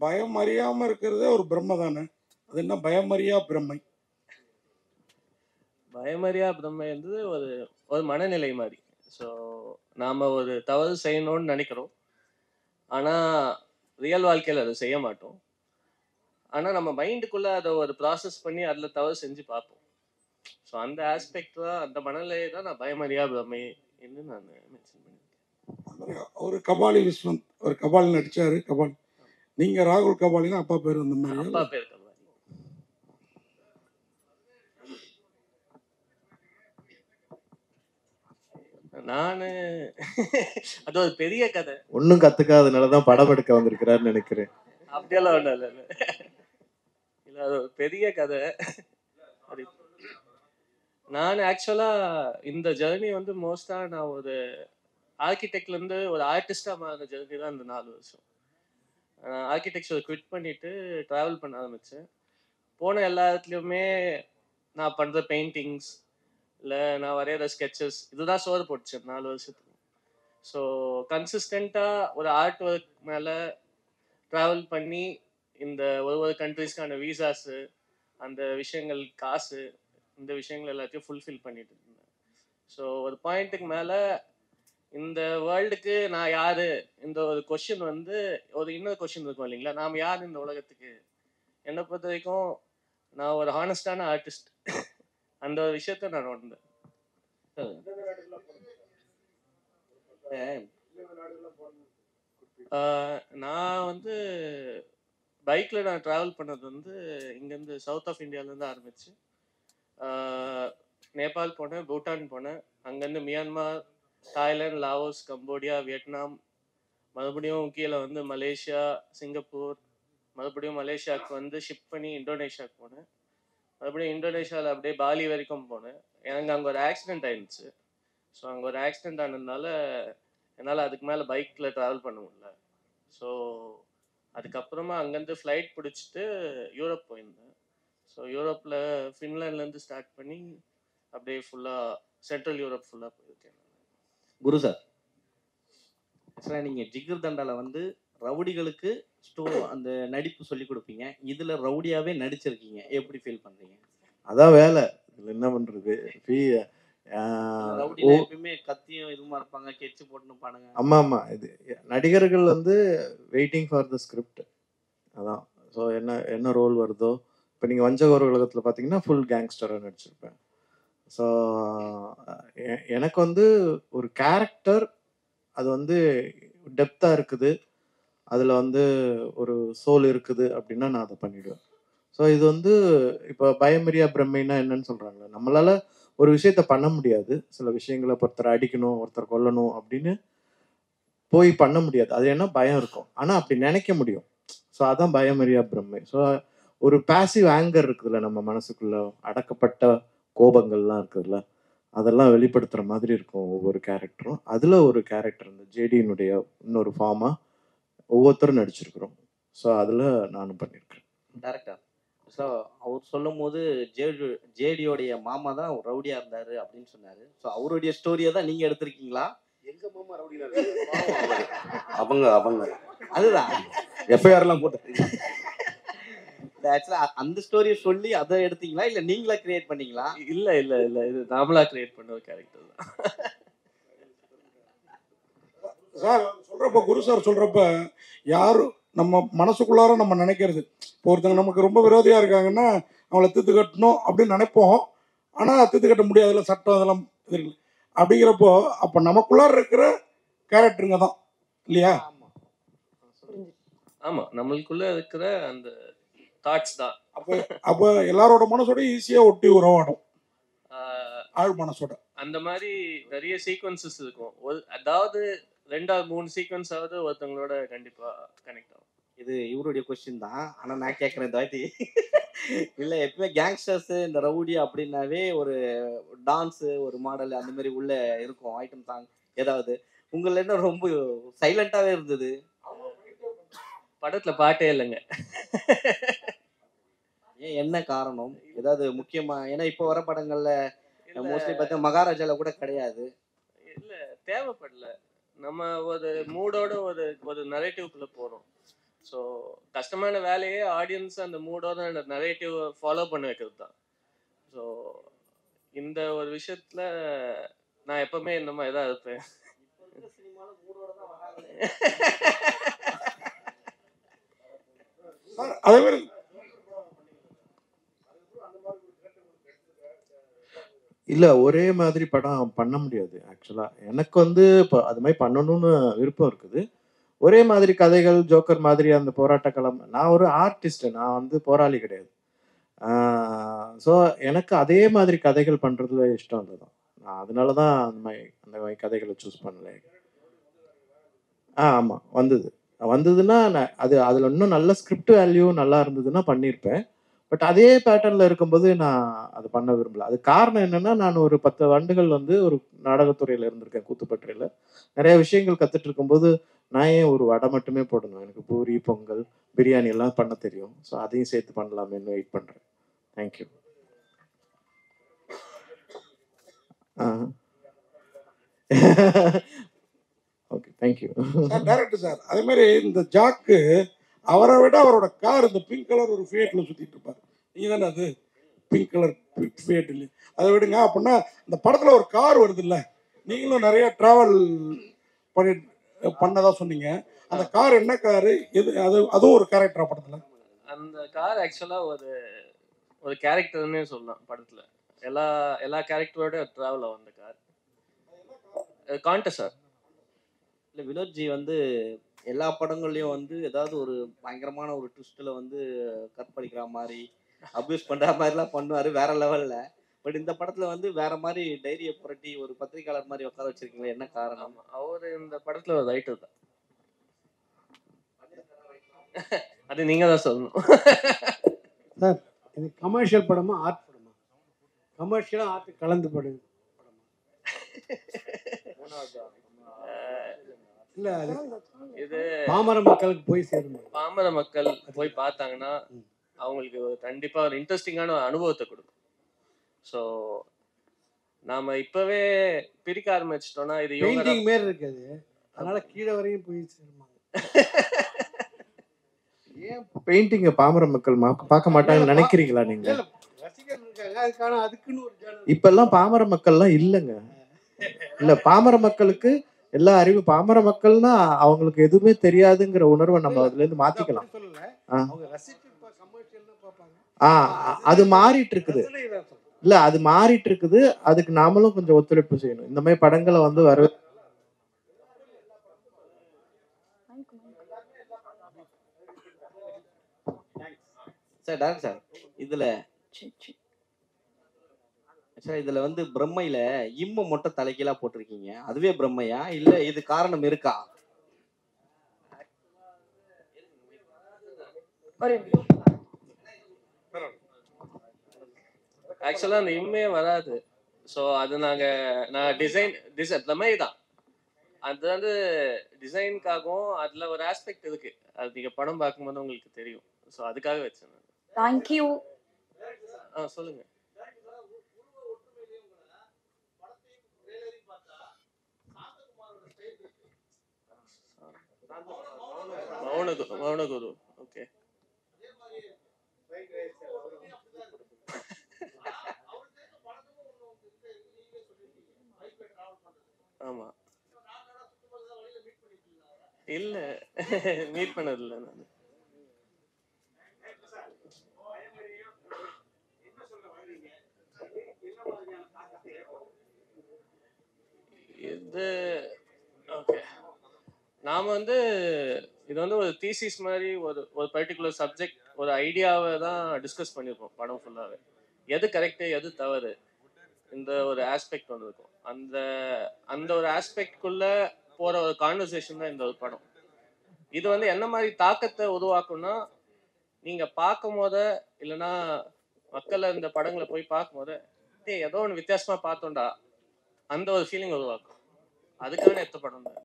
பயம் அறியாம இருக்கிறதே ஒரு பிரம்ம தானே. அது என்ன பயமறியா பிரம்மை? பயமறியா பிரம்மை வந்து ஒரு ஒரு மனநிலை மாதிரி. ஸோ நாம ஒரு தவறு செய்யணும்னு நினைக்கிறோம், ஆனா ரியல் வாழ்க்கையில அதை செய்ய மாட்டோம். ஆனா நம்ம மைண்டுக்குள்ள அதை ஒரு ப்ராசஸ் பண்ணி அதுல தவறு செஞ்சு பார்ப்போம். ஸோ அந்த ஆஸ்பெக்ட் தான், அந்த மனநிலையை தான் நான் பயமறியா பிரம்மை என்று நான் மென்ஷன் பண்ணியிருக்கேன். ஒரு கபாலி விஸ்வந்த், ஒரு கபாலி நடிச்சாரு. கபாலி, நீங்க ராகுல் கபாலினா அப்பா பேர் வந்த மாதிரி? அப்பா பேர் கபாலி. நானு அது ஒரு பெரிய கதை, ஒன்னும் கத்துக்காதனாலதான் படம் எடுக்க வந்திருக்கிறாருன்னு நினைக்கிறேன். அப்படியெல்லாம் ஒண்ணும் இல்ல. இல்ல அது ஒரு பெரிய கதை. நான் ஆக்சுவலா இந்த ஜெர்னி வந்து மோஸ்டா நான் ஒரு ஆர்கிடெக்ட்ல இருந்து ஒரு ஆர்டிஸ்டா மாறின ஜெர்னி தான் இந்த 4 வருஷம். ஆர்கிடெக்சர் குவிட் பண்ணிட்டு டிராவல் பண்ண ஆரம்பிச்சேன். போன எல்லா இடத்துலையுமே நான் பண்ற பெயிண்டிங்ஸ் இல்லை நான் வரைகிற ஸ்கெச்சஸ் இதுதான் சோறு போட்டுச்சு 4 வருஷத்துக்கு. ஸோ கன்சிஸ்டண்ட்டாக ஒரு ஆர்ட் ஒர்க் மேலே ட்ராவல் பண்ணி இந்த ஒவ்வொரு கண்ட்ரீஸ்க்கான வீசாஸு, அந்த விஷயங்கள், காசு, இந்த விஷயங்கள் எல்லாத்தையும் ஃபுல்ஃபில் பண்ணிட்டு இருந்தேன். ஸோ ஒரு பாயிண்ட்டுக்கு மேலே இந்த வேர்ல்டுக்கு நான் யார், இந்த ஒரு கொஷின் வந்து ஒரு இன்னொரு கொஷின் இருக்கும் இல்லைங்களா, நாம் யார் இந்த உலகத்துக்கு. என்னை பொறுத்த வரைக்கும் நான் ஒரு ஹானஸ்டான ஆர்டிஸ்ட், அந்த ஒரு விஷயத்த நான் உணர்ந்தேன். நான் வந்து பைக்கில் நான் ட்ராவல் பண்ணது வந்து இங்கேருந்து சவுத் ஆஃப் இந்தியாவிலேருந்து ஆரம்பிச்சு நேபாள் போனேன், பூட்டான் போனேன், அங்கேருந்து Myanmar, Thailand, Laos, Cambodia, Vietnam, மறுபடியும் கீழே வந்து மலேசியா, சிங்கப்பூர், மறுபடியும் மலேசியாவுக்கு வந்து ஷிப் பண்ணி இந்தோனேஷியாவுக்கு போனேன், மறுபடியும் இந்தோனேஷியாவில் அப்படியே பாலி வரைக்கும் போனேன். எனக்கு அங்கே ஒரு ஆக்சிடென்ட் ஆயிடுச்சு. ஸோ அங்கே ஒரு ஆக்சிடென்ட் ஆனதுனால என்னால் அதுக்கு மேலே பைக்கில் ட்ராவல் பண்ண முடியல. ஸோ அதுக்கப்புறமா அங்கேருந்து ஃப்ளைட் பிடிச்சிட்டு யூரோப் போயிருந்தேன். ஸோ யூரோப்பில் ஃபின்லாண்ட்லேருந்து ஸ்டார்ட் பண்ணி அப்படியே ஃபுல்லாக சென்ட்ரல் யூரோப் ஃபுல்லாக போயிருக்கேன். குரு சார், ஆக்சுவலாக நீங்கள் ஜிகர் தண்டாவில் வந்து ரவுடிகளுக்கு அந்த நடிப்பு சொல்லி கொடுப்பீங்க, இதில் ரவுடியாகவே நடிச்சிருக்கீங்க, எப்படி ஃபீல் பண்ணுறீங்க? அதான் வேலை, இதில் என்ன பண்ணுறது. எப்பயுமே கத்தியும் இதுமா இருப்பாங்க, கெச்சு போட்டுன்னு பாடுங்க. ஆமா ஆமா, இது நடிகர்கள் வந்து வெயிட்டிங் ஃபார் த ஸ்கிரிப்ட். அதான். ஸோ என்ன ரோல் வருதோ, இப்போ நீங்கள் வஞ்சகோர உலகத்தில் பார்த்தீங்கன்னா ஃபுல் கேங்ஸ்டராக நடிச்சிருப்பேன். ஸோ எனக்கு வந்து ஒரு கேரக்டர் அது வந்து டெப்த்தாக இருக்குது, அதில் வந்து ஒரு சோல் இருக்குது அப்படின்னா நான் அதை பண்ணிவிடுவேன். ஸோ இது வந்து இப்போ பயமறியா பிரம்மைனா என்னன்னு சொல்கிறாங்க, நம்மளால் ஒரு விஷயத்த பண்ண முடியாது, சில விஷயங்களை ஒருத்தரை அடிக்கணும், ஒருத்தர் கொல்லணும் அப்படின்னு போய் பண்ண முடியாது, அது என்ன பயம் இருக்கும், ஆனால் அப்படி நினைக்க முடியும். ஸோ அதான் பயமறியா பிரம்மை. ஸோ ஒரு பேசிவ் ஆங்கர் இருக்குதுல்ல நம்ம மனசுக்குள்ள, அடக்கப்பட்ட கோபங்கள்லாம் இருக்குதுல்ல, அதெல்லாம் வெளிப்படுத்துகிற மாதிரி இருக்கும் ஒவ்வொரு கேரக்டரும். அதில் ஒரு கேரக்டர் இந்த ஜேடியினுடைய இன்னொரு ஃபார்மாக ஒவ்வொருத்தரும் நடிச்சிருக்கிறோம். ஸோ அதில் நானும் பண்ணியிருக்கேன். டேரக்டர் ஸோ அவர் சொல்லும் போது ஜேடியோடைய மாமா தான் ரவுடியா இருந்தாரு அப்படின்னு சொன்னாரு. ஸோ அவருடைய ஸ்டோரியை தான் நீங்க எடுத்திருக்கீங்களா? எங்க மாமா ரவுடியா அவங்க அவங்க அதுதான் எஃப்ஐஆர்லாம் போட்டு ஆக்சுவலா அந்த ஸ்டோரியை சொல்லி அதை எடுத்தீங்களா, இல்ல நீங்களா கிரியேட் பண்ணீங்களா? இல்ல இல்ல இல்ல, இது நாமளா கிரியேட் பண்ண ஒரு கேரக்டர் தான். சார் சொல்றப்ப, குரு சார் சொல்றப்ப, யாரும் நம்ம மனசுக்குள்ளார நம்ம நினைக்கிறது, இப்போ ஒருத்தங்க நமக்கு ரொம்ப விரோதியா இருக்காங்கன்னா அவங்கள தீர்த்து கட்டணும் அப்படின்னு நினைப்போம். ஆனா தீர்த்து கட்ட முடியாதுல்ல, சட்டம் அதெல்லாம் இது அப்படிங்கிறப்போ அப்ப நமக்குள்ளார இருக்கிற கேரக்டருங்க தான் இல்லையா? ஆமா, நம்மளுக்குள்ள இருக்கிற அந்த தாட்ஸ் தான். அப்ப எல்லாரோட மனசோட ஈஸியா ஒட்டி உறவாடும், ஆள் மனசோட. அந்த மாதிரி நிறைய சீக்வன்சஸ் இருக்கும். அதாவது 2-3 சீக்வன்ஸ் ஆவது ஒருத்தவங்களோட கண்டிப்பா கனெக்ட் ஆகும். இது இவருடைய கொஸ்டின் தான், ஆனா நான் கேட்கறேன் தாய்த்தி. இல்ல எப்பவுமே கேங்ஸ்டர்ஸ் இந்த ரவுடி அப்படின்னாவே ஒரு டான்ஸ், ஒரு மாடல் அந்த மாதிரி உள்ள இருக்கும் ஐட்டம் சாங் ஏதாவது. உங்கள என்ன ரொம்ப சைலண்டாவே இருந்தது? படத்துல பாட்டே இல்லைங்க. ஏன், என்ன காரணம்? ஏதாவது முக்கியமா? ஏன்னா இப்போ வர படங்கள்ல மோஸ்ட்லி பார்த்தா மகாராஜால கூட கிடையாது. இல்ல, தேவைப்படல. நம்ம ஒரு மூடோட ஒரு நரேட்டிவ்க்குள்ள போறோம். ஸோ கஷ்டமான வேலையே ஆடியன்ஸ் அந்த மூடோட அந்த நரேட்டிவ் ஃபாலோ பண்ண வைக்கிறது தான். ஸோ இந்த ஒரு விஷயத்துல நான் எப்பவுமே இந்த மாதிரி தான் இருப்பேன். சார் அதே மாதிரி இல்ல ஒரே மாதிரி படம் பண்ண முடியாது ஆக்சுவலா. எனக்கு வந்து இப்போ அது மாதிரி பண்ணணும்னு விருப்பம் இருக்குது. ஒரே மாதிரி கதைகள் ஜோக்கர் மாதிரி அந்த போராட்ட களம். நான் ஒரு ஆர்டிஸ்ட், நான் வந்து போராளி கிடையாது. ஸோ எனக்கு அதே மாதிரி கதைகள் பண்றதுல இஷ்டம் இல்லைதான். நான் அதனால தான் அந்த மாதிரி கதைகளை சூஸ் பண்ணல. ஆமா வந்ததுன்னா அது அதுல இன்னும் நல்ல ஸ்கிரிப்ட் வேல்யூ நல்லா இருந்ததுன்னா பண்ணியிருப்பேன். பட் அதே பேட்டர்ன்ல இருக்கும்போது நான் அது பண்ண விரும்பல. அது காரணம் என்னன்னா, நான் ஒரு 10 ஆண்டுகள் வந்து ஒரு நாடகத்துறையில இருந்திருக்கேன், கூத்துப்பற்றையில. நிறைய விஷயங்கள் கத்துட்டு இருக்கும்போது நான் ஏன் ஒரு வடை மட்டுமே போடணும்? எனக்கு பூரி, பொங்கல், பிரியாணி எல்லாம் பண்ண தெரியும். ஸோ அதையும் சேர்த்து பண்ணலாமேன்னு வெயிட் பண்றேன். Thank you. Okay, thank you. Sir director sir அதே மாதிரி இந்த ஜாக்கு அவரை விட அவரோட கார் இந்த பிங்க் கலர் ஒரு ஃபியட்ல சுத்திட்டு இருப்பாரு. நீங்க தானே அது பிங்க் கலர் ஃபியட் இல்லையா? அதை விடுங்க. அப்படின்னா இந்த படத்துல ஒரு கார் வருது இல்ல, நீங்களும் நிறைய டிராவல் பண்ணதா சொன்னீங்க. அந்த கார் என்ன காரு? எது அதுவும் ஒரு கேரக்டரா படத்துல? அந்த கார் ஆக்சுவலா ஒரு ஒரு கேரக்டர்னே சொல்லலாம் படத்துல. எல்லா எல்லா கேரக்டரோட டிராவல் ஆகும் அந்த கார். Contest sir. இல்லை வினோத்ஜி வந்து எல்லா படங்கள்லையும் வந்து ஏதாவது ஒரு பயங்கரமான ஒரு ட்விஸ்ட்டில் வந்து கற்பழிக்கிற மாதிரி அப்யூஸ் பண்ணுற மாதிரிலாம் பண்ணுவார் வேற லெவலில். பட் இந்த படத்தில் வந்து வேற மாதிரி டைரியை புரட்டி ஒரு பத்திரிக்கையாளர் மாதிரி உட்கார வச்சிருக்கீங்களா, என்ன காரணம்? அவர் இந்த படத்துல ஒரு ரைட்டர் தான். அது நீங்க தான் சொல்லணும். சார் இது கமர்ஷியல் படமா ஆர்ட் படமா? கமர்ஷியலாக ஆர்ட் கலந்து படம் இல்லை, அது இது பாமர மக்களுக்கு போய் சேரும். பாமர மக்கள் போய் பார்த்தாங்கன்னா அவங்களுக்கு கண்டிப்பா ஒரு இன்ட்ரெஸ்டிங்கான ஒரு அனுபவத்தை கொடுக்கும். ஸோ நாம இப்பவே பிரிக்க ஆரம்பிச்சிட்டோம்னா இது பெயிண்டிங் மாரி இருக்காது, அதனால கீழே வரையும் போய் சேருமாங்க. ஏன் பெயிண்டிங்க பாமர மக்கள் பார்க்க மாட்டாங்கன்னு நினைக்கிறீங்களா நீங்க? ரசிகர் இருக்காங்க, அதுக்கான அதுக்குன்னு ஒரு ஜானர். இப்பெல்லாம் பாமர மக்கள்லாம் இல்லைங்க. இல்ல பாமர மக்களுக்கு எல்லா அறிவு, பாமர மக்கள்னா அவங்களுக்கு எதுவுமே தெரியாதுங்கிற உணர்வை நம்ம அதுல இருந்து மாத்திக்கலாம். அப்படி சொல்லல, அவங்க ரசிச்சு கமர்ஷியல்னு பார்ப்பாங்க. அது மாறிட்டு இருக்குது. இல்ல அது மாறிட்டு இருக்குது. அதுக்கு நாமளும் கொஞ்சம் ஒத்துழைப்பு செய்யணும். இந்த மாதிரி படங்களை வந்து வர சார் டாக்டர் சார் இதுல வந்து பிரம்மையில இம்ம மொட்டை தலைக்கீழா போட்டிருக்கீங்க. அதுவே பிரம்மையா இல்ல இது காரணம் இருக்கா? ஆக்சுவலா அந்த இம்மே வராது. ஸோ அது நான் டிசைன் பிரமை தான். அது வந்து டிசைனுக்காகவும் அதுல ஒரு ஆஸ்பெக்ட் இருக்கு. அது நீங்க படம் பார்க்கும்போது உங்களுக்கு தெரியும். ஸோ அதுக்காக வச்சேன். தேங்க்யூ. சொல்லுங்க. மௌனகுரு. ஓகே. ஆமா. இல்ல மீட் பண்ணது இல்லை நான். இது ஓகே. நாம வந்து இது வந்து ஒரு தீசிஸ் மாதிரி ஒரு பர்டிகுலர் சப்ஜெக்ட் ஒரு ஐடியாவை தான் டிஸ்கஸ் பண்ணியிருக்கோம் படம் ஃபுல்லாகவே. எது கரெக்டு எது தவறு இந்த ஒரு ஆஸ்பெக்ட் ஒன்று இருக்கும். அந்த ஒரு ஆஸ்பெக்ட்குள்ள போற ஒரு கான்வர்சேஷன் தான் இந்த ஒரு படம். இது வந்து என்ன மாதிரி தாக்கத்தை உருவாக்கும்னா, நீங்க பார்க்கும் போத இல்லைன்னா மக்கள் இந்த படங்களை போய் பார்க்கும் போத ஏதோ ஒன்று வித்தியாசமா பார்த்தோம்டா அந்த ஒரு ஃபீலிங் உருவாக்கும். அதுக்கான எத்த படம் தான்.